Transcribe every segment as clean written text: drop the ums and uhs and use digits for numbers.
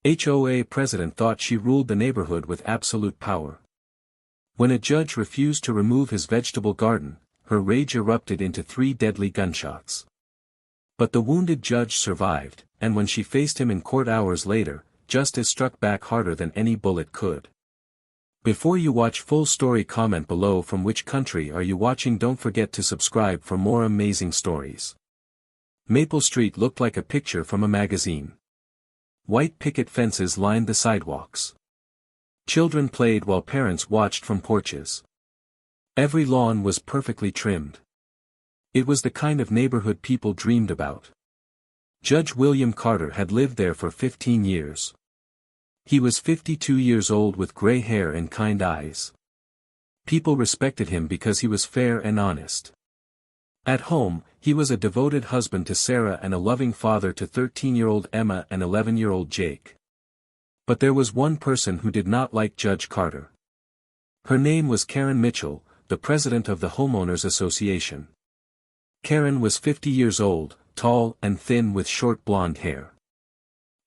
HOA president thought she ruled the neighborhood with absolute power. When a judge refused to remove his vegetable garden, her rage erupted into 3 deadly gunshots. But the wounded judge survived, and when she faced him in court hours later, justice struck back harder than any bullet could. Before you watch full story, comment below from which country are you watching. Don't forget to subscribe for more amazing stories. Maple Street looked like a picture from a magazine. White picket fences lined the sidewalks. Children played while parents watched from porches. Every lawn was perfectly trimmed. It was the kind of neighborhood people dreamed about. Judge William Carter had lived there for 15 years. He was 52 years old with gray hair and kind eyes. People respected him because he was fair and honest. At home, he was a devoted husband to Sarah and a loving father to 13-year-old Emma and 11-year-old Jake. But there was one person who did not like Judge Carter. Her name was Karen Mitchell, the president of the Homeowners Association. Karen was 50 years old, tall and thin with short blonde hair.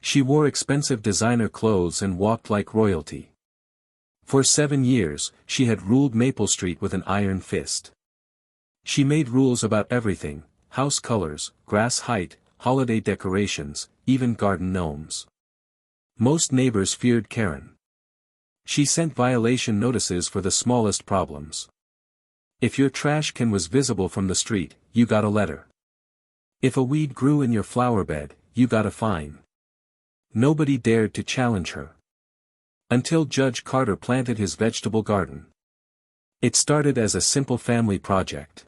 She wore expensive designer clothes and walked like royalty. For 7 years, she had ruled Maple Street with an iron fist. She made rules about everything: house colors, grass height, holiday decorations, even garden gnomes. Most neighbors feared Karen. She sent violation notices for the smallest problems. If your trash can was visible from the street, you got a letter. If a weed grew in your flower bed, you got a fine. Nobody dared to challenge her. Until Judge Carter planted his vegetable garden. It started as a simple family project.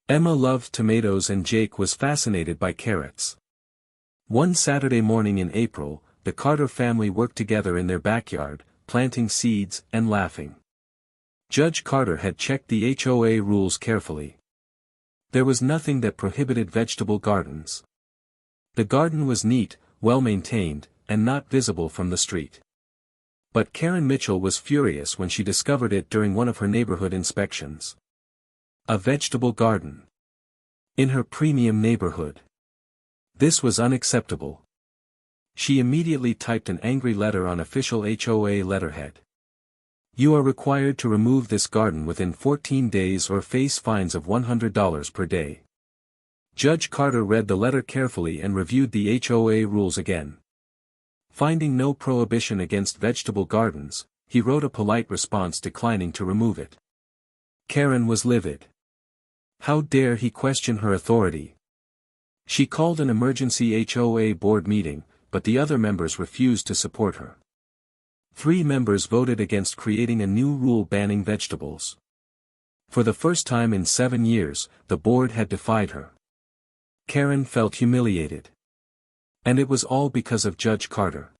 Emma loved tomatoes and Jake was fascinated by carrots. One Saturday morning in April, the Carter family worked together in their backyard, planting seeds and laughing. Judge Carter had checked the HOA rules carefully. There was nothing that prohibited vegetable gardens. The garden was neat, well-maintained, and not visible from the street. But Karen Mitchell was furious when she discovered it during one of her neighborhood inspections. A vegetable garden. In her premium neighborhood. This was unacceptable. She immediately typed an angry letter on official HOA letterhead. You are required to remove this garden within 14 days or face fines of $100 per day. Judge Carter read the letter carefully and reviewed the HOA rules again. Finding no prohibition against vegetable gardens, he wrote a polite response declining to remove it. Karen was livid. How dare he question her authority? She called an emergency HOA board meeting, but the other members refused to support her. 3 members voted against creating a new rule banning vegetables. For the first time in 7 years, the board had defied her. Karen felt humiliated. And it was all because of Judge Carter.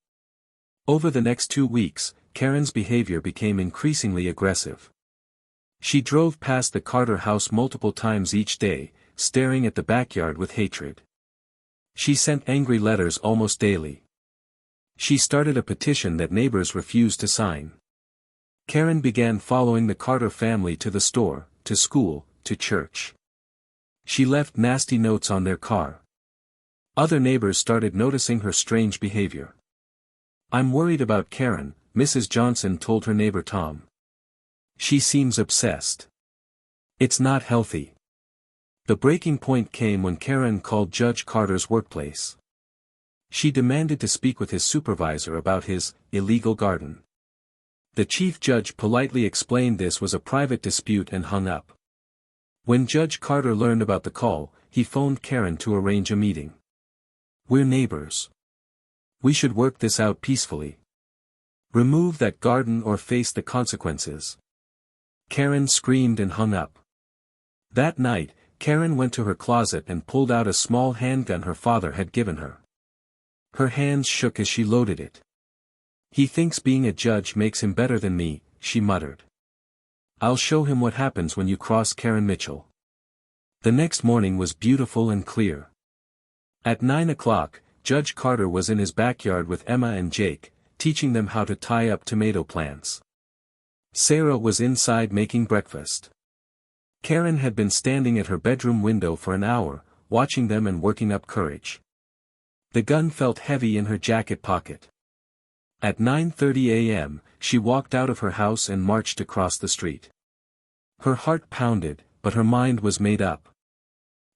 Over the next 2 weeks, Karen's behavior became increasingly aggressive. She drove past the Carter house multiple times each day, staring at the backyard with hatred. She sent angry letters almost daily. She started a petition that neighbors refused to sign. Karen began following the Carter family to the store, to school, to church. She left nasty notes on their car. Other neighbors started noticing her strange behavior. I'm worried about Karen, Mrs. Johnson told her neighbor Tom. She seems obsessed. It's not healthy. The breaking point came when Karen called Judge Carter's workplace. She demanded to speak with his supervisor about his illegal garden. The chief judge politely explained this was a private dispute and hung up. When Judge Carter learned about the call, he phoned Karen to arrange a meeting. We're neighbors. We should work this out peacefully. Remove that garden or face the consequences. Karen screamed and hung up. That night, Karen went to her closet and pulled out a small handgun her father had given her. Her hands shook as she loaded it. He thinks being a judge makes him better than me, she muttered. I'll show him what happens when you cross Karen Mitchell. The next morning was beautiful and clear. At 9 o'clock, Judge Carter was in his backyard with Emma and Jake, teaching them how to tie up tomato plants. Sarah was inside making breakfast. Karen had been standing at her bedroom window for an hour, watching them and working up courage. The gun felt heavy in her jacket pocket. At 9:30 a.m., she walked out of her house and marched across the street. Her heart pounded, but her mind was made up.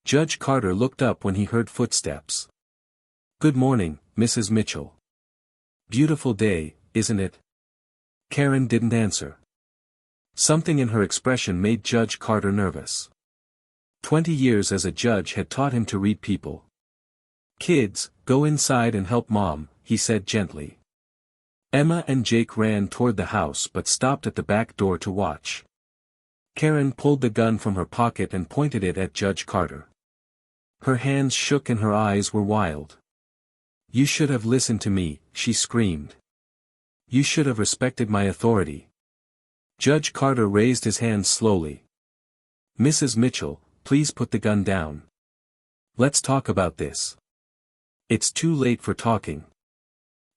Judge Carter looked up when he heard footsteps. "Good morning, Mrs. Mitchell." "Beautiful day, isn't it?" Karen didn't answer. Something in her expression made Judge Carter nervous. 20 years as a judge had taught him to read people. "Kids, go inside and help Mom," he said gently. Emma and Jake ran toward the house but stopped at the back door to watch. Karen pulled the gun from her pocket and pointed it at Judge Carter. Her hands shook and her eyes were wild. "You should have listened to me," she screamed. "You should have respected my authority." Judge Carter raised his hands slowly. "Mrs. Mitchell, please put the gun down. Let's talk about this." "It's too late for talking,"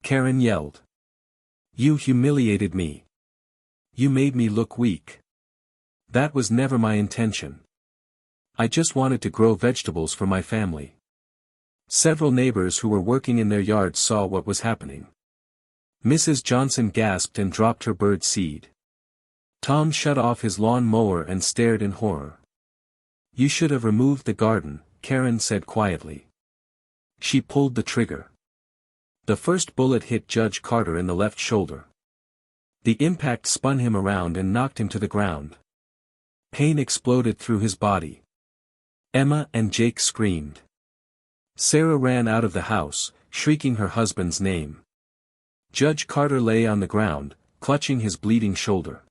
Karen yelled. "You humiliated me. You made me look weak. That was never my intention. I just wanted to grow vegetables for my family." Several neighbors who were working in their yards saw what was happening. Mrs. Johnson gasped and dropped her bird seed. Tom shut off his lawn mower and stared in horror. "You should have removed the garden," Karen said quietly. She pulled the trigger. The first bullet hit Judge Carter in the left shoulder. The impact spun him around and knocked him to the ground. Pain exploded through his body. Emma and Jake screamed. Sarah ran out of the house, shrieking her husband's name. Judge Carter lay on the ground, clutching his bleeding shoulder.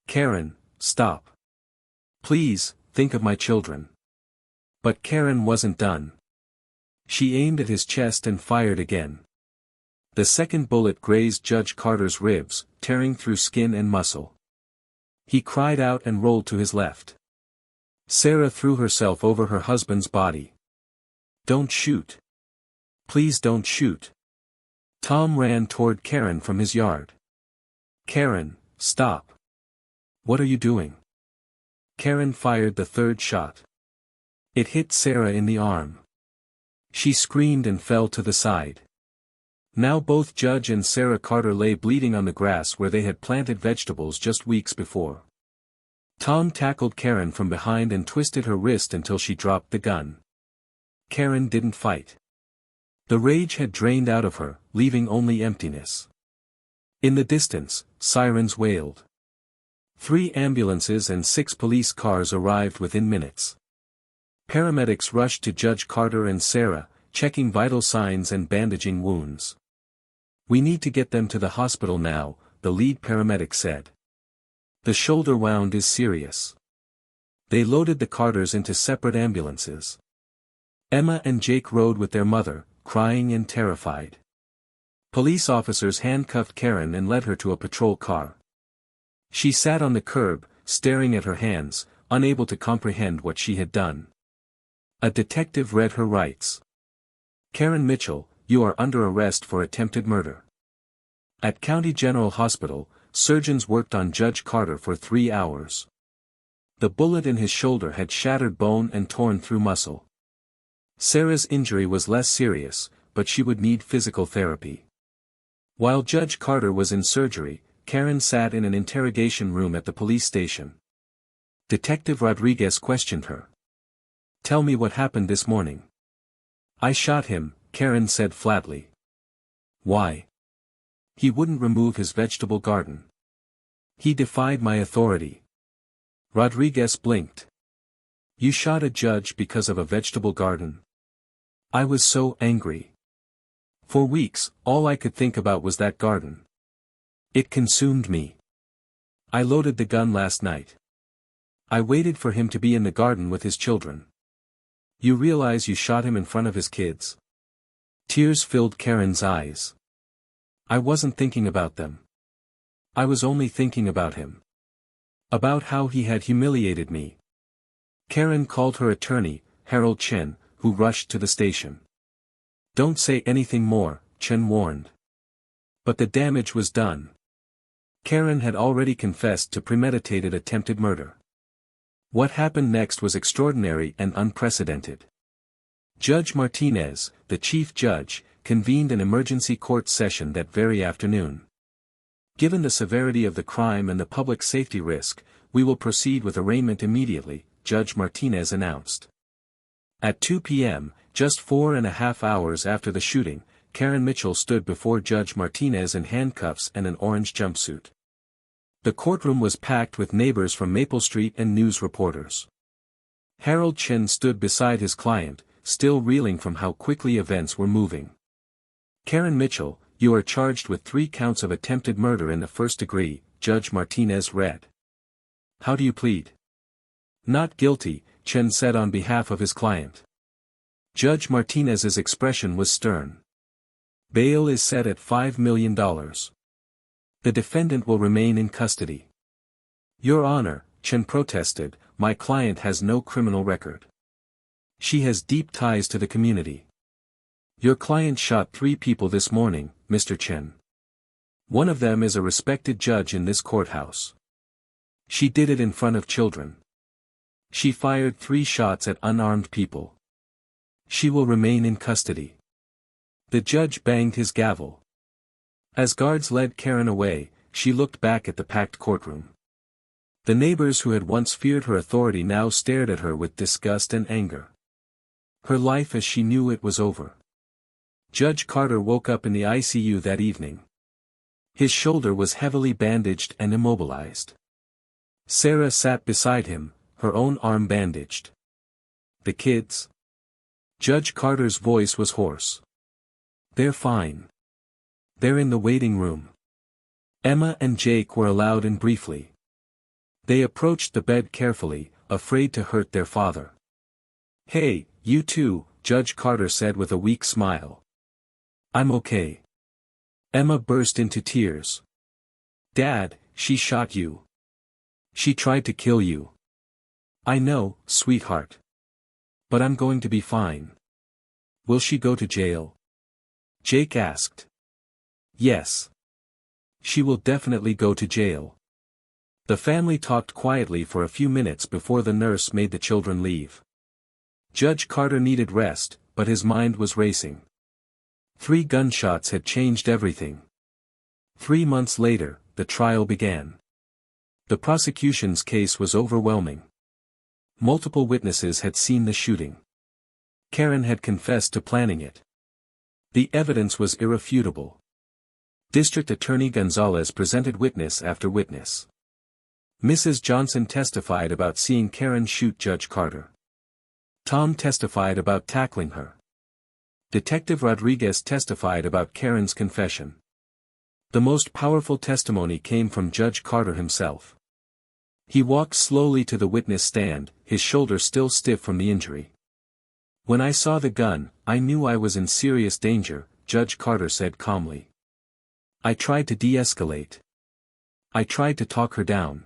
"Karen, stop. Please, think of my children." But Karen wasn't done. She aimed at his chest and fired again. The second bullet grazed Judge Carter's ribs, tearing through skin and muscle. He cried out and rolled to his left. Sarah threw herself over her husband's body. "Don't shoot. Please don't shoot." Tom ran toward Karen from his yard. "Karen, stop. What are you doing?" Karen fired the third shot. It hit Sarah in the arm. She screamed and fell to the side. Now both Judge and Sarah Carter lay bleeding on the grass where they had planted vegetables just weeks before. Tom tackled Karen from behind and twisted her wrist until she dropped the gun. Karen didn't fight. The rage had drained out of her, leaving only emptiness. In the distance, sirens wailed. 3 ambulances and 6 police cars arrived within minutes. Paramedics rushed to Judge Carter and Sarah, checking vital signs and bandaging wounds. "We need to get them to the hospital now," the lead paramedic said. "The shoulder wound is serious." They loaded the Carters into separate ambulances. Emma and Jake rode with their mother, crying and terrified. Police officers handcuffed Karen and led her to a patrol car. She sat on the curb, staring at her hands, unable to comprehend what she had done. A detective read her rights. "Karen Mitchell, you are under arrest for attempted murder." At County General Hospital, surgeons worked on Judge Carter for 3 hours. The bullet in his shoulder had shattered bone and torn through muscle. Sarah's injury was less serious, but she would need physical therapy. While Judge Carter was in surgery, Karen sat in an interrogation room at the police station. Detective Rodriguez questioned her. "Tell me what happened this morning." "I shot him," Karen said flatly. "Why?" "He wouldn't remove his vegetable garden. He defied my authority." Rodriguez blinked. "You shot a judge because of a vegetable garden?" "I was so angry. For weeks, all I could think about was that garden. It consumed me. I loaded the gun last night. I waited for him to be in the garden with his children." "You realize you shot him in front of his kids?" Tears filled Karen's eyes. "I wasn't thinking about them. I was only thinking about him. About how he had humiliated me." Karen called her attorney, Harold Chen, who rushed to the station. "Don't say anything more," Chen warned. But the damage was done. Karen had already confessed to premeditated attempted murder. What happened next was extraordinary and unprecedented. Judge Martinez, the chief judge, convened an emergency court session that very afternoon. Given the severity of the crime and the public safety risk, we will proceed with arraignment immediately, Judge Martinez announced. At 2 p.m., just 4.5 hours after the shooting, Karen Mitchell stood before Judge Martinez in handcuffs and an orange jumpsuit. The courtroom was packed with neighbors from Maple Street and news reporters. Harold Chen stood beside his client, still reeling from how quickly events were moving. Karen Mitchell, you are charged with 3 counts of attempted murder in the first degree, Judge Martinez read. How do you plead? Not guilty, Chen said on behalf of his client. Judge Martinez's expression was stern. Bail is set at $5 million. The defendant will remain in custody. Your Honor, Chen protested, my client has no criminal record. She has deep ties to the community. Your client shot 3 people this morning, Mr. Chen. One of them is a respected judge in this courthouse. She did it in front of children. She fired 3 shots at unarmed people. She will remain in custody. The judge banged his gavel. As guards led Karen away, she looked back at the packed courtroom. The neighbors who had once feared her authority now stared at her with disgust and anger. Her life as she knew it was over. Judge Carter woke up in the ICU that evening. His shoulder was heavily bandaged and immobilized. Sarah sat beside him, her own arm bandaged. The kids? Judge Carter's voice was hoarse. They're fine. They're in the waiting room. Emma and Jake were allowed in briefly. They approached the bed carefully, afraid to hurt their father. Hey, you two, Judge Carter said with a weak smile. I'm okay. Emma burst into tears. Dad, she shot you. She tried to kill you. I know, sweetheart. But I'm going to be fine. Will she go to jail? Jake asked. Yes. She will definitely go to jail. The family talked quietly for a few minutes before the nurse made the children leave. Judge Carter needed rest, but his mind was racing. 3 gunshots had changed everything. 3 months later, the trial began. The prosecution's case was overwhelming. Multiple witnesses had seen the shooting. Karen had confessed to planning it. The evidence was irrefutable. District Attorney Gonzalez presented witness after witness. Mrs. Johnson testified about seeing Karen shoot Judge Carter. Tom testified about tackling her. Detective Rodriguez testified about Karen's confession. The most powerful testimony came from Judge Carter himself. He walked slowly to the witness stand, his shoulder still stiff from the injury. When I saw the gun, I knew I was in serious danger, Judge Carter said calmly. I tried to de-escalate. I tried to talk her down.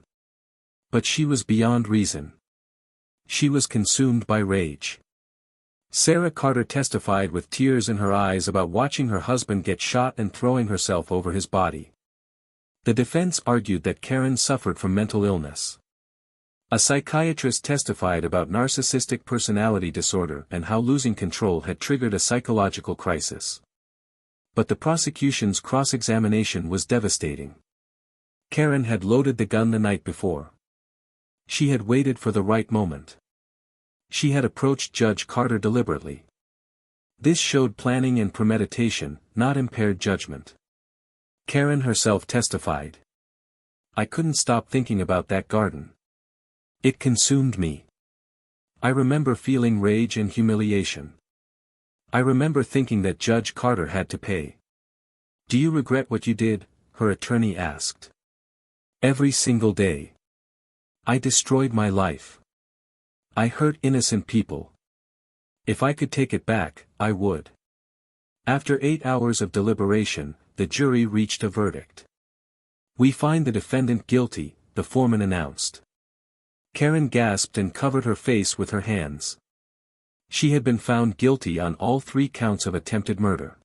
But she was beyond reason. She was consumed by rage. Sarah Carter testified with tears in her eyes about watching her husband get shot and throwing herself over his body. The defense argued that Karen suffered from mental illness. A psychiatrist testified about narcissistic personality disorder and how losing control had triggered a psychological crisis. But the prosecution's cross-examination was devastating. Karen had loaded the gun the night before. She had waited for the right moment. She had approached Judge Carter deliberately. This showed planning and premeditation, not impaired judgment. Karen herself testified. I couldn't stop thinking about that garden. It consumed me. I remember feeling rage and humiliation. I remember thinking that Judge Carter had to pay. Do you regret what you did? Her attorney asked. Every single day. I destroyed my life. I hurt innocent people. If I could take it back, I would. After 8 hours of deliberation, the jury reached a verdict. We find the defendant guilty, the foreman announced. Karen gasped and covered her face with her hands. She had been found guilty on all 3 counts of attempted murder.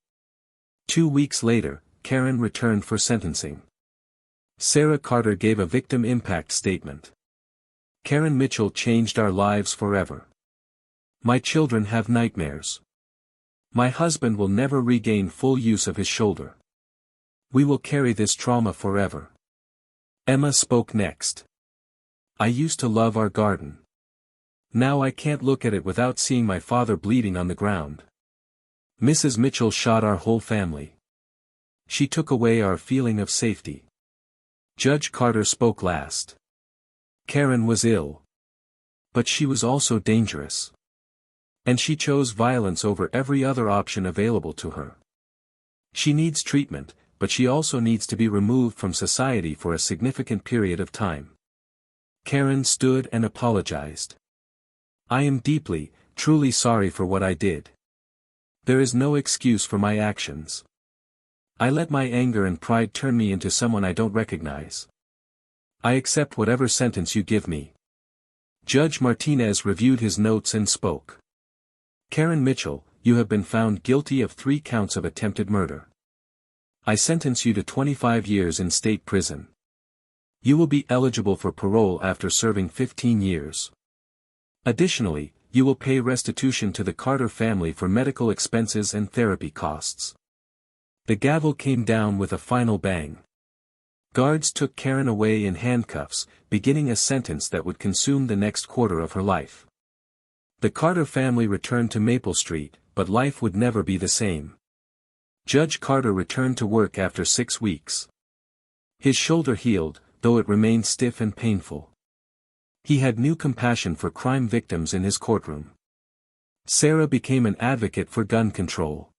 2 weeks later, Karen returned for sentencing. Sarah Carter gave a victim impact statement. Karen Mitchell changed our lives forever. My children have nightmares. My husband will never regain full use of his shoulder. We will carry this trauma forever. Emma spoke next. I used to love our garden. Now I can't look at it without seeing my father bleeding on the ground. Mrs. Mitchell shot our whole family. She took away our feeling of safety. Judge Carter spoke last. Karen was ill. But she was also dangerous. And she chose violence over every other option available to her. She needs treatment, but she also needs to be removed from society for a significant period of time. Karen stood and apologized. I am deeply, truly sorry for what I did. There is no excuse for my actions. I let my anger and pride turn me into someone I don't recognize. I accept whatever sentence you give me. Judge Martinez reviewed his notes and spoke. Karen Mitchell, you have been found guilty of 3 counts of attempted murder. I sentence you to 25 years in state prison. You will be eligible for parole after serving 15 years. Additionally, you will pay restitution to the Carter family for medical expenses and therapy costs. The gavel came down with a final bang. Guards took Karen away in handcuffs, beginning a sentence that would consume the next quarter of her life. The Carter family returned to Maple Street, but life would never be the same. Judge Carter returned to work after 6 weeks. His shoulder healed, though it remained stiff and painful. He had new compassion for crime victims in his courtroom. Sarah became an advocate for gun control.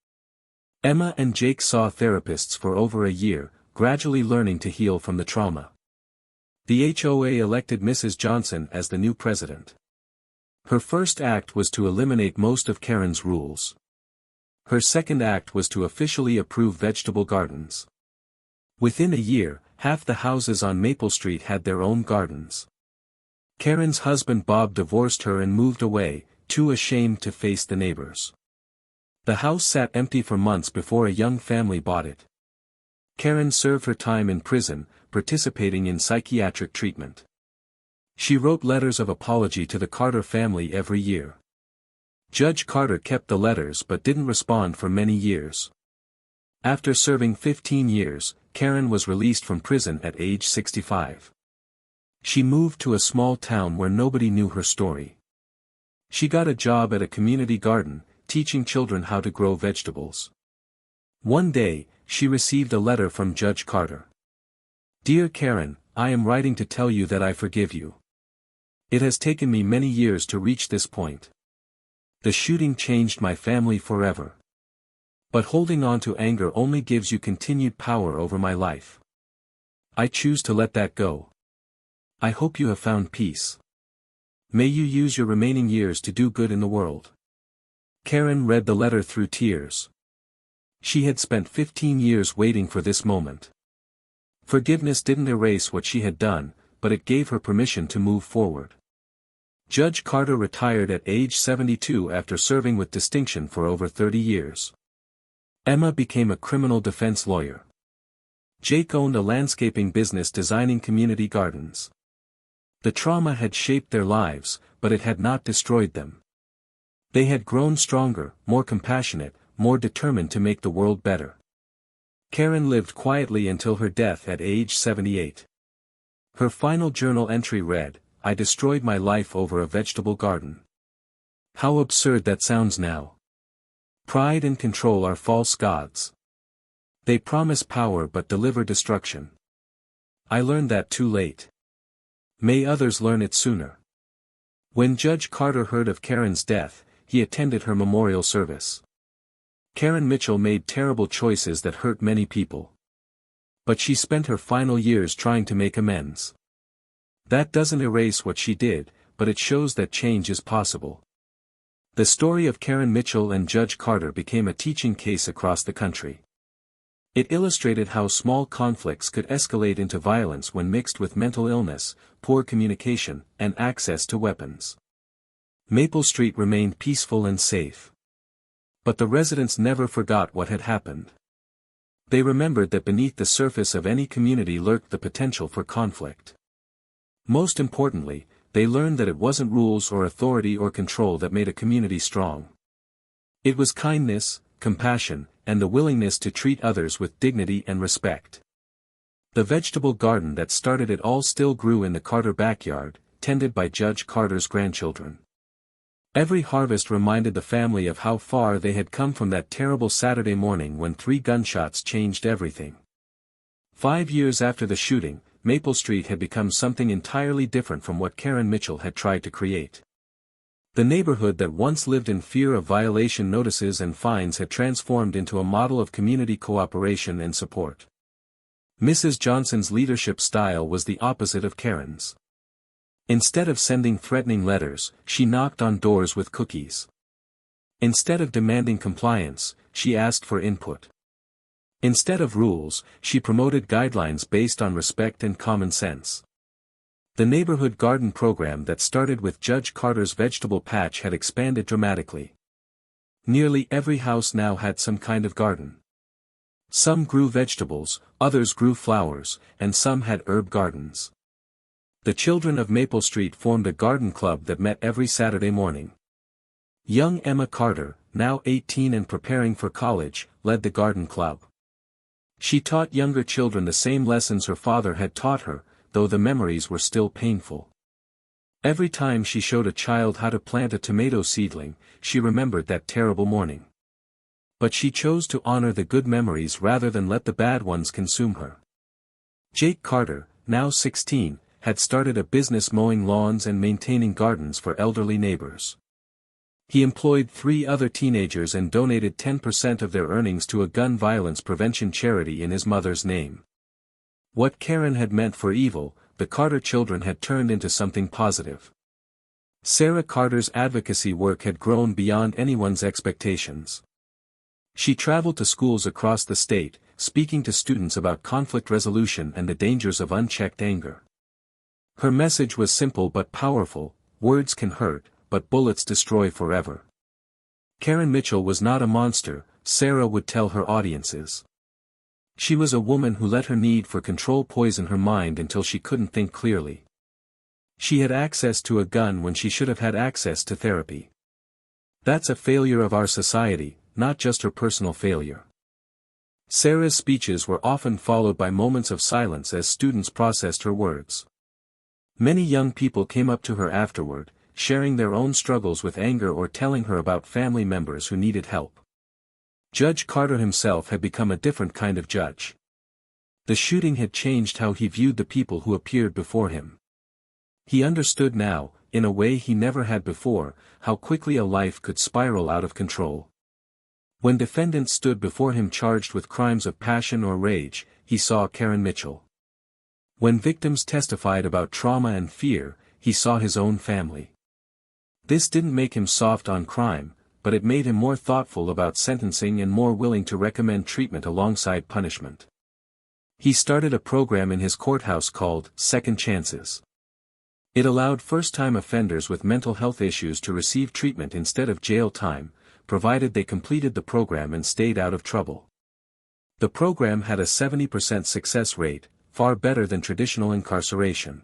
Emma and Jake saw therapists for over a year, gradually learning to heal from the trauma. The HOA elected Mrs. Johnson as the new president. Her first act was to eliminate most of Karen's rules. Her second act was to officially approve vegetable gardens. Within a year, half the houses on Maple Street had their own gardens. Karen's husband Bob divorced her and moved away, too ashamed to face the neighbors. The house sat empty for months before a young family bought it. Karen served her time in prison, participating in psychiatric treatment. She wrote letters of apology to the Carter family every year. Judge Carter kept the letters but didn't respond for many years. After serving 15 years, Karen was released from prison at age 65. She moved to a small town where nobody knew her story. She got a job at a community garden, teaching children how to grow vegetables. One day, she received a letter from Judge Carter. Dear Karen, I am writing to tell you that I forgive you. It has taken me many years to reach this point. The shooting changed my family forever. But holding on to anger only gives you continued power over my life. I choose to let that go. I hope you have found peace. May you use your remaining years to do good in the world. Karen read the letter through tears. She had spent 15 years waiting for this moment. Forgiveness didn't erase what she had done, but it gave her permission to move forward. Judge Carter retired at age 72 after serving with distinction for over 30 years. Emma became a criminal defense lawyer. Jake owned a landscaping business designing community gardens. The trauma had shaped their lives, but it had not destroyed them. They had grown stronger, more compassionate, more determined to make the world better. Karen lived quietly until her death at age 78. Her final journal entry read, I destroyed my life over a vegetable garden. How absurd that sounds now. Pride and control are false gods. They promise power but deliver destruction. I learned that too late. May others learn it sooner. When Judge Carter heard of Karen's death, he attended her memorial service. Karen Mitchell made terrible choices that hurt many people. But she spent her final years trying to make amends. That doesn't erase what she did, but it shows that change is possible. The story of Karen Mitchell and Judge Carter became a teaching case across the country. It illustrated how small conflicts could escalate into violence when mixed with mental illness, poor communication, and access to weapons. Maple Street remained peaceful and safe. But the residents never forgot what had happened. They remembered that beneath the surface of any community lurked the potential for conflict. Most importantly, they learned that it wasn't rules or authority or control that made a community strong. It was kindness, compassion, and the willingness to treat others with dignity and respect. The vegetable garden that started it all still grew in the Carter backyard, tended by Judge Carter's grandchildren. Every harvest reminded the family of how far they had come from that terrible Saturday morning when 3 gunshots changed everything. 5 years after the shooting, Maple Street had become something entirely different from what Karen Mitchell had tried to create. The neighborhood that once lived in fear of violation notices and fines had transformed into a model of community cooperation and support. Mrs. Johnson's leadership style was the opposite of Karen's. Instead of sending threatening letters, she knocked on doors with cookies. Instead of demanding compliance, she asked for input. Instead of rules, she promoted guidelines based on respect and common sense. The neighborhood garden program that started with Judge Carter's vegetable patch had expanded dramatically. Nearly every house now had some kind of garden. Some grew vegetables, others grew flowers, and some had herb gardens. The children of Maple Street formed a garden club that met every Saturday morning. Young Emma Carter, now 18 and preparing for college, led the garden club. She taught younger children the same lessons her father had taught her, though the memories were still painful. Every time she showed a child how to plant a tomato seedling, she remembered that terrible morning. But she chose to honor the good memories rather than let the bad ones consume her. Jake Carter, now 16, had started a business mowing lawns and maintaining gardens for elderly neighbors. He employed 3 other teenagers and donated 10% of their earnings to a gun violence prevention charity in his mother's name. What Karen had meant for evil, the Carter children had turned into something positive. Sarah Carter's advocacy work had grown beyond anyone's expectations. She traveled to schools across the state, speaking to students about conflict resolution and the dangers of unchecked anger. Her message was simple but powerful: words can hurt, but bullets destroy forever. Karen Mitchell was not a monster, Sarah would tell her audiences. She was a woman who let her need for control poison her mind until she couldn't think clearly. She had access to a gun when she should have had access to therapy. That's a failure of our society, not just her personal failure. Sarah's speeches were often followed by moments of silence as students processed her words. Many young people came up to her afterward, sharing their own struggles with anger or telling her about family members who needed help. Judge Carter himself had become a different kind of judge. The shooting had changed how he viewed the people who appeared before him. He understood now, in a way he never had before, how quickly a life could spiral out of control. When defendants stood before him charged with crimes of passion or rage, he saw Karen Mitchell. When victims testified about trauma and fear, he saw his own family. This didn't make him soft on crime, but it made him more thoughtful about sentencing and more willing to recommend treatment alongside punishment. He started a program in his courthouse called Second Chances. It allowed first-time offenders with mental health issues to receive treatment instead of jail time, provided they completed the program and stayed out of trouble. The program had a 70% success rate, far better than traditional incarceration.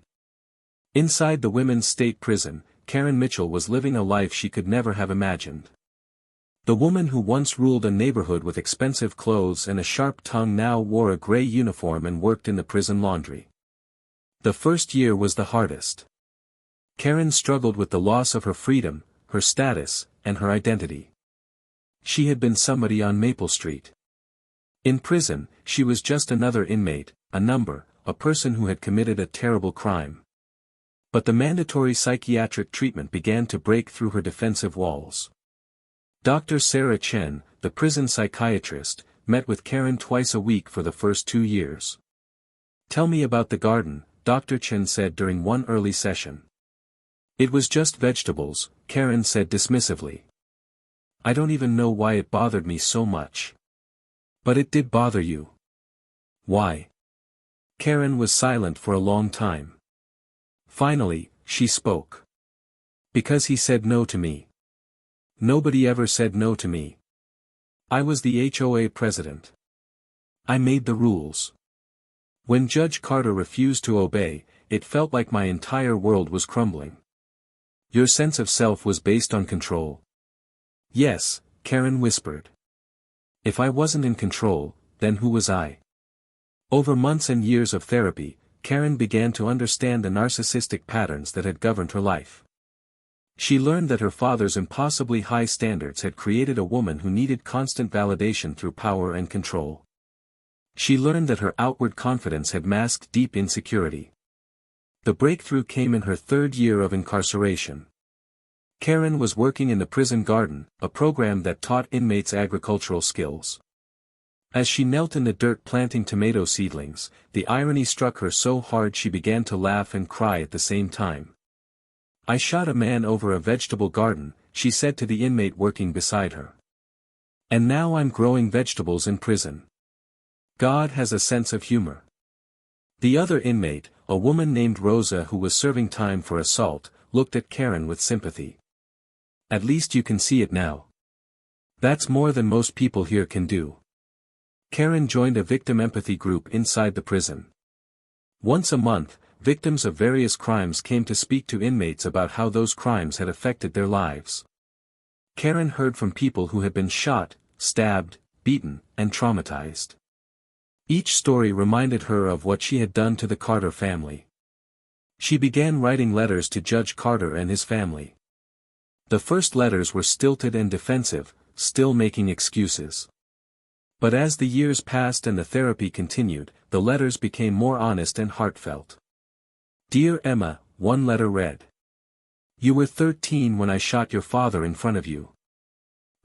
Inside the women's state prison, Karen Mitchell was living a life she could never have imagined. The woman who once ruled a neighborhood with expensive clothes and a sharp tongue now wore a gray uniform and worked in the prison laundry. The first year was the hardest. Karen struggled with the loss of her freedom, her status, and her identity. She had been somebody on Maple Street. In prison, she was just another inmate, a number, a person who had committed a terrible crime. But the mandatory psychiatric treatment began to break through her defensive walls. Dr. Sarah Chen, the prison psychiatrist, met with Karen twice a week for the first 2 years. "Tell me about the garden," Dr. Chen said during one early session. "It was just vegetables," Karen said dismissively. "I don't even know why it bothered me so much." "But it did bother you. Why?" Karen was silent for a long time. Finally, she spoke. "Because he said no to me. Nobody ever said no to me. I was the HOA president. I made the rules. When Judge Carter refused to obey, it felt like my entire world was crumbling. Your sense of self was based on control." "Yes, Karen whispered. If I wasn't in control, then who was I? Over months and years of therapy, Karen began to understand the narcissistic patterns that had governed her life. She learned that her father's impossibly high standards had created a woman who needed constant validation through power and control. She learned that her outward confidence had masked deep insecurity. The breakthrough came in her third year of incarceration. Karen was working in the prison garden, a program that taught inmates agricultural skills. As she knelt in the dirt planting tomato seedlings, the irony struck her so hard she began to laugh and cry at the same time. I shot a man over a vegetable garden, she said to the inmate working beside her. And now I'm growing vegetables in prison. God has a sense of humor. The other inmate, a woman named Rosa who was serving time for assault, looked at Karen with sympathy. At least you can see it now. That's more than most people here can do. Karen joined a victim empathy group inside the prison. Once a month, victims of various crimes came to speak to inmates about how those crimes had affected their lives. Karen heard from people who had been shot, stabbed, beaten, and traumatized. Each story reminded her of what she had done to the Carter family. She began writing letters to Judge Carter and his family. The first letters were stilted and defensive, still making excuses. But as the years passed and the therapy continued, the letters became more honest and heartfelt. Dear Emma, one letter read. You were 13 when I shot your father in front of you.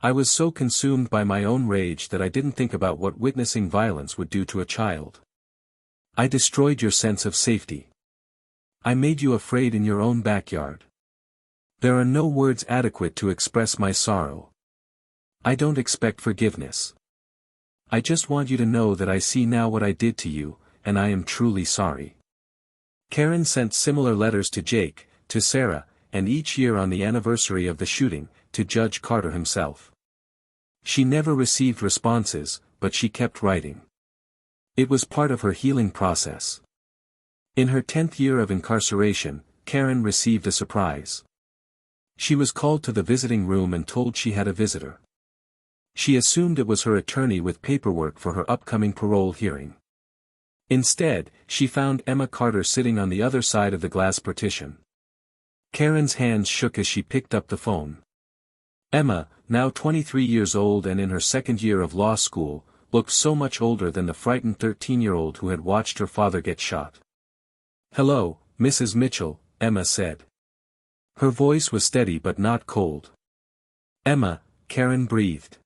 I was so consumed by my own rage that I didn't think about what witnessing violence would do to a child. I destroyed your sense of safety. I made you afraid in your own backyard. There are no words adequate to express my sorrow. I don't expect forgiveness. I just want you to know that I see now what I did to you, and I am truly sorry. Karen sent similar letters to Jake, to Sarah, and each year on the anniversary of the shooting, to Judge Carter himself. She never received responses, but she kept writing. It was part of her healing process. In her 10th year of incarceration, Karen received a surprise. She was called to the visiting room and told she had a visitor. She assumed it was her attorney with paperwork for her upcoming parole hearing. Instead, she found Emma Carter sitting on the other side of the glass partition. Karen's hands shook as she picked up the phone. Emma, now 23 years old and in her second year of law school, looked so much older than the frightened 13-year-old who had watched her father get shot. Hello, Mrs. Mitchell, Emma said. Her voice was steady but not cold. Emma, Karen breathed.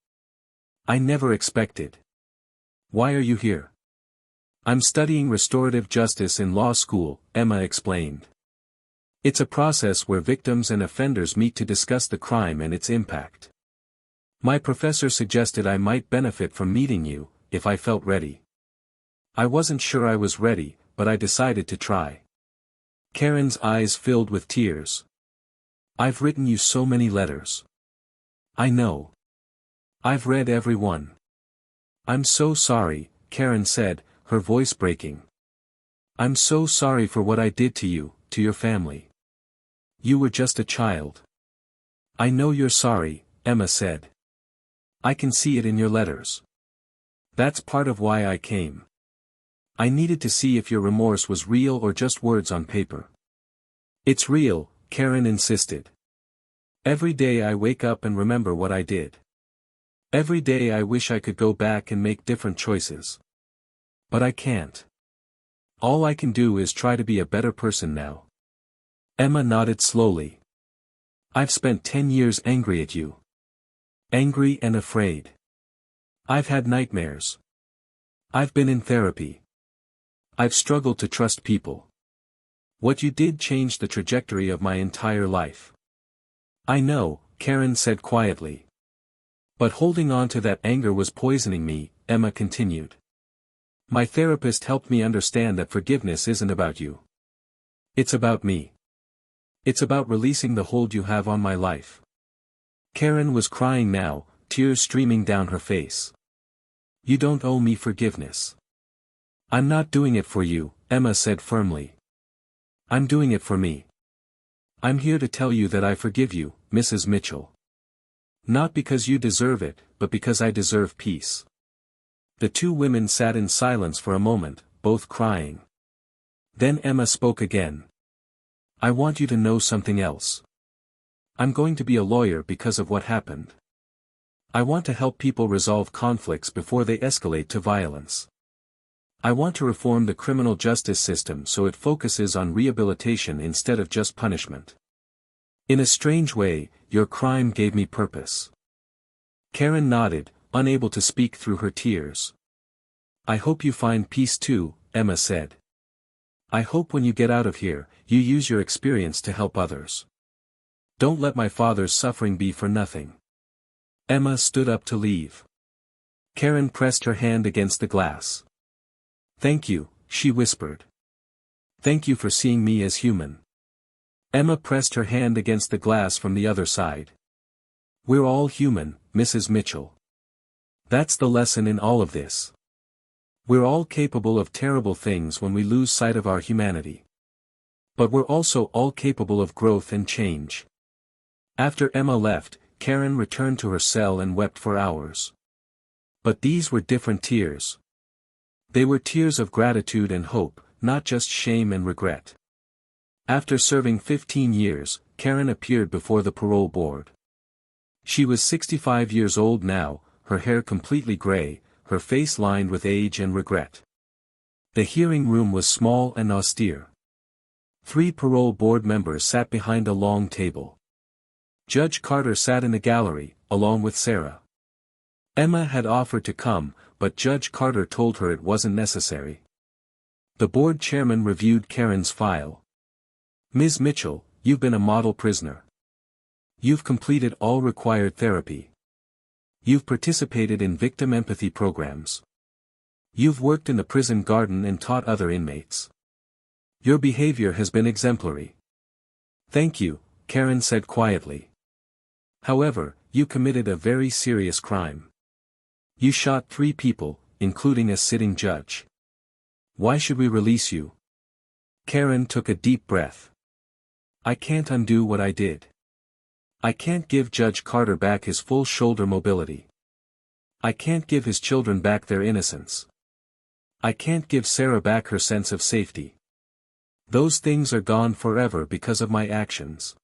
I never expected. Why are you here? I'm studying restorative justice in law school, Emma explained. It's a process where victims and offenders meet to discuss the crime and its impact. My professor suggested I might benefit from meeting you, if I felt ready. I wasn't sure I was ready, but I decided to try. Karen's eyes filled with tears. I've written you so many letters. I know. I've read every one. I'm so sorry, Karen said, her voice breaking. I'm so sorry for what I did to you, to your family. You were just a child. I know you're sorry, Emma said. I can see it in your letters. That's part of why I came. I needed to see if your remorse was real or just words on paper. It's real, Karen insisted. Every day I wake up and remember what I did. Every day I wish I could go back and make different choices. But I can't. All I can do is try to be a better person now. Emma nodded slowly. I've spent 10 years angry at you. Angry and afraid. I've had nightmares. I've been in therapy. I've struggled to trust people. What you did changed the trajectory of my entire life. I know, Karen said quietly. But holding on to that anger was poisoning me, Emma continued. My therapist helped me understand that forgiveness isn't about you. It's about me. It's about releasing the hold you have on my life. Karen was crying now, tears streaming down her face. You don't owe me forgiveness. I'm not doing it for you, Emma said firmly. I'm doing it for me. I'm here to tell you that I forgive you, Mrs. Mitchell. Not because you deserve it, but because I deserve peace. The two women sat in silence for a moment, both crying. Then Emma spoke again. I want you to know something else. I'm going to be a lawyer because of what happened. I want to help people resolve conflicts before they escalate to violence. I want to reform the criminal justice system so it focuses on rehabilitation instead of just punishment. In a strange way, your crime gave me purpose. Karen nodded, unable to speak through her tears. I hope you find peace too, Emma said. I hope when you get out of here, you use your experience to help others. Don't let my father's suffering be for nothing. Emma stood up to leave. Karen pressed her hand against the glass. Thank you, she whispered. Thank you for seeing me as human. Emma pressed her hand against the glass from the other side. We're all human, Mrs. Mitchell. That's the lesson in all of this. We're all capable of terrible things when we lose sight of our humanity. But we're also all capable of growth and change. After Emma left, Karen returned to her cell and wept for hours. But these were different tears. They were tears of gratitude and hope, not just shame and regret. After serving 15 years, Karen appeared before the parole board. She was 65 years old now, her hair completely gray, her face lined with age and regret. The hearing room was small and austere. 3 parole board members sat behind a long table. Judge Carter sat in the gallery, along with Sarah. Emma had offered to come, but Judge Carter told her it wasn't necessary. The board chairman reviewed Karen's file. Ms. Mitchell, you've been a model prisoner. You've completed all required therapy. You've participated in victim empathy programs. You've worked in the prison garden and taught other inmates. Your behavior has been exemplary. Thank you, Karen said quietly. However, you committed a very serious crime. You shot 3 people, including a sitting judge. Why should we release you? Karen took a deep breath. I can't undo what I did. I can't give Judge Carter back his full shoulder mobility. I can't give his children back their innocence. I can't give Sarah back her sense of safety. Those things are gone forever because of my actions.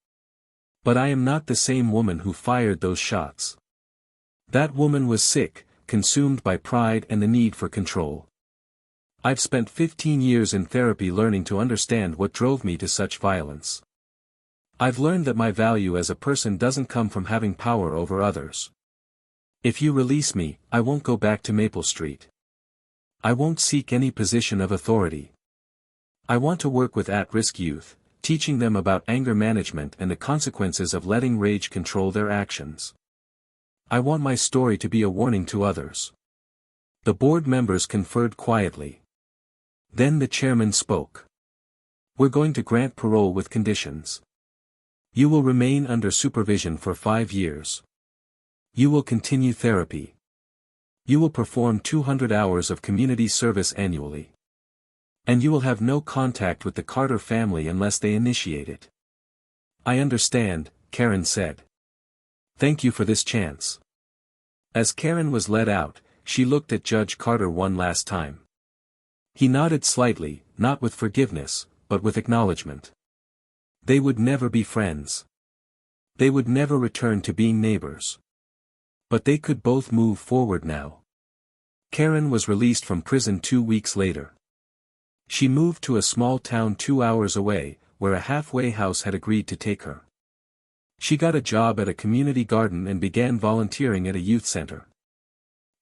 But I am not the same woman who fired those shots. That woman was sick, consumed by pride and the need for control. I've spent 15 years in therapy learning to understand what drove me to such violence. I've learned that my value as a person doesn't come from having power over others. If you release me, I won't go back to Maple Street. I won't seek any position of authority. I want to work with at-risk youth, teaching them about anger management and the consequences of letting rage control their actions. I want my story to be a warning to others. The board members conferred quietly. Then the chairman spoke. We're going to grant parole with conditions. You will remain under supervision for 5 years. You will continue therapy. You will perform 200 hours of community service annually. And you will have no contact with the Carter family unless they initiate it. I understand, Karen said. Thank you for this chance. As Karen was led out, she looked at Judge Carter one last time. He nodded slightly, not with forgiveness, but with acknowledgement. They would never be friends. They would never return to being neighbors. But they could both move forward now. Karen was released from prison 2 weeks later. She moved to a small town 2 hours away, where a halfway house had agreed to take her. She got a job at a community garden and began volunteering at a youth center.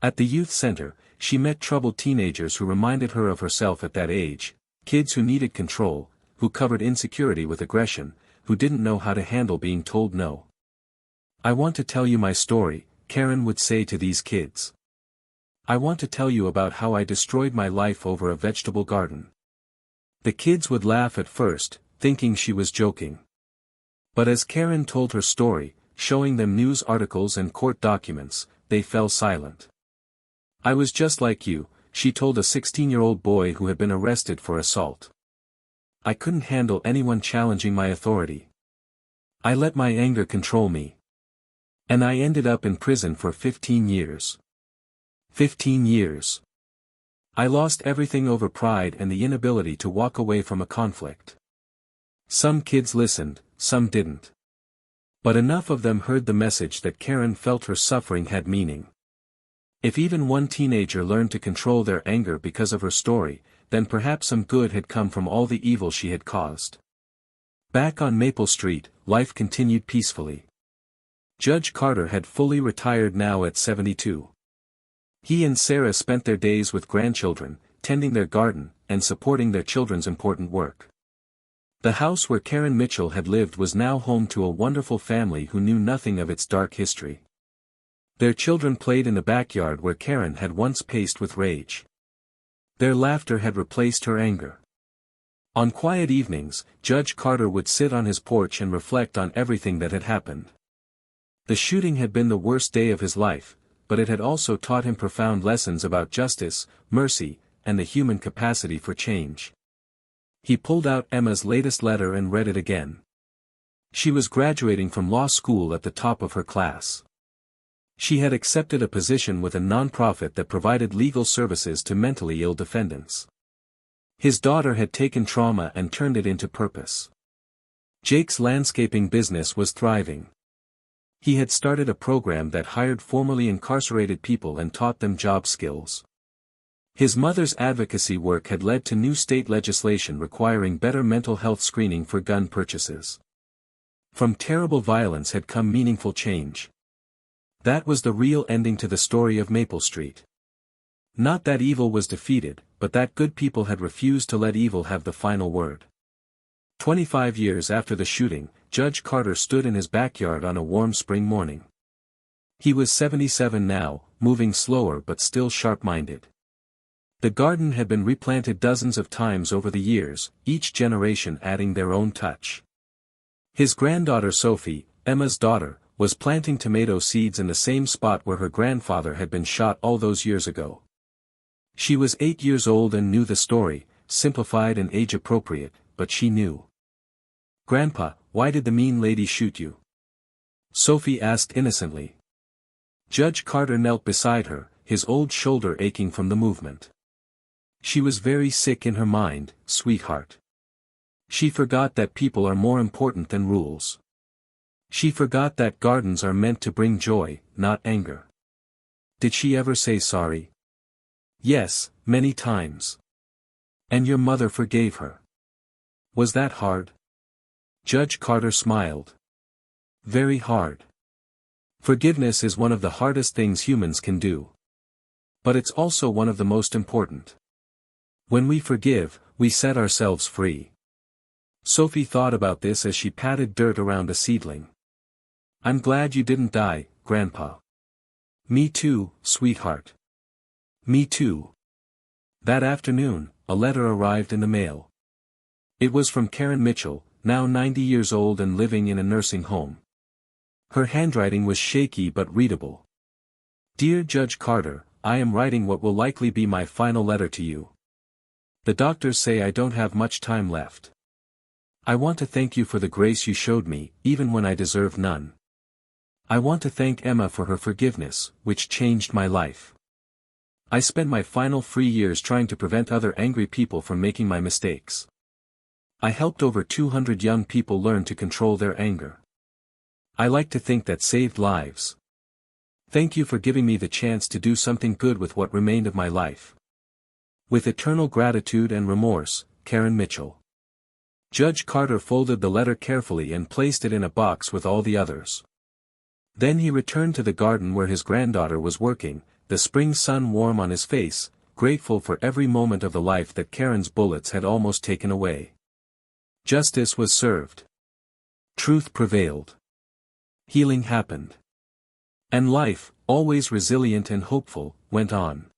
At the youth center, she met troubled teenagers who reminded her of herself at that age, kids who needed control, who covered insecurity with aggression, who didn't know how to handle being told no. I want to tell you my story, Karen would say to these kids. I want to tell you about how I destroyed my life over a vegetable garden. The kids would laugh at first, thinking she was joking. But as Karen told her story, showing them news articles and court documents, they fell silent. I was just like you, she told a 16-year-old boy who had been arrested for assault. I couldn't handle anyone challenging my authority. I let my anger control me. And I ended up in prison for 15 years. 15 years. I lost everything over pride and the inability to walk away from a conflict. Some kids listened, some didn't. But enough of them heard the message that Karen felt her suffering had meaning. If even one teenager learned to control their anger because of her story, then perhaps some good had come from all the evil she had caused. Back on Maple Street, life continued peacefully. Judge Carter had fully retired now at 72. He and Sarah spent their days with grandchildren, tending their garden, and supporting their children's important work. The house where Karen Mitchell had lived was now home to a wonderful family who knew nothing of its dark history. Their children played in the backyard where Karen had once paced with rage. Their laughter had replaced her anger. On quiet evenings, Judge Carter would sit on his porch and reflect on everything that had happened. The shooting had been the worst day of his life, but it had also taught him profound lessons about justice, mercy, and the human capacity for change. He pulled out Emma's latest letter and read it again. She was graduating from law school at the top of her class. She had accepted a position with a nonprofit that provided legal services to mentally ill defendants. His daughter had taken trauma and turned it into purpose. Jake's landscaping business was thriving. He had started a program that hired formerly incarcerated people and taught them job skills. His mother's advocacy work had led to new state legislation requiring better mental health screening for gun purchases. From terrible violence had come meaningful change. That was the real ending to the story of Maple Street. Not that evil was defeated, but that good people had refused to let evil have the final word. 25 years after the shooting, Judge Carter stood in his backyard on a warm spring morning. He was 77 now, moving slower but still sharp-minded. The garden had been replanted dozens of times over the years, each generation adding their own touch. His granddaughter Sophie, Emma's daughter, was planting tomato seeds in the same spot where her grandfather had been shot all those years ago. She was 8 years old and knew the story, simplified and age-appropriate, but she knew. "Grandpa, why did the mean lady shoot you?" Sophie asked innocently. Judge Carter knelt beside her, his old shoulder aching from the movement. "She was very sick in her mind, sweetheart. She forgot that people are more important than rules. She forgot that gardens are meant to bring joy, not anger." "Did she ever say sorry?" "Yes, many times." "And your mother forgave her. Was that hard?" Judge Carter smiled. "Very hard. Forgiveness is one of the hardest things humans can do. But it's also one of the most important. When we forgive, we set ourselves free." Sophie thought about this as she patted dirt around a seedling. "I'm glad you didn't die, Grandpa." "Me too, sweetheart." "Me too." That afternoon, a letter arrived in the mail. It was from Karen Mitchell, now 90 years old and living in a nursing home. Her handwriting was shaky but readable. "Dear Judge Carter, I am writing what will likely be my final letter to you. The doctors say I don't have much time left. I want to thank you for the grace you showed me, even when I deserved none. I want to thank Emma for her forgiveness, which changed my life. I spent my final 3 years trying to prevent other angry people from making my mistakes. I helped over 200 young people learn to control their anger. I like to think that saved lives. Thank you for giving me the chance to do something good with what remained of my life. With eternal gratitude and remorse, Karen Mitchell." Judge Carter folded the letter carefully and placed it in a box with all the others. Then he returned to the garden where his granddaughter was working, the spring sun warm on his face, grateful for every moment of the life that Karen's bullets had almost taken away. Justice was served. Truth prevailed. Healing happened. And life, always resilient and hopeful, went on.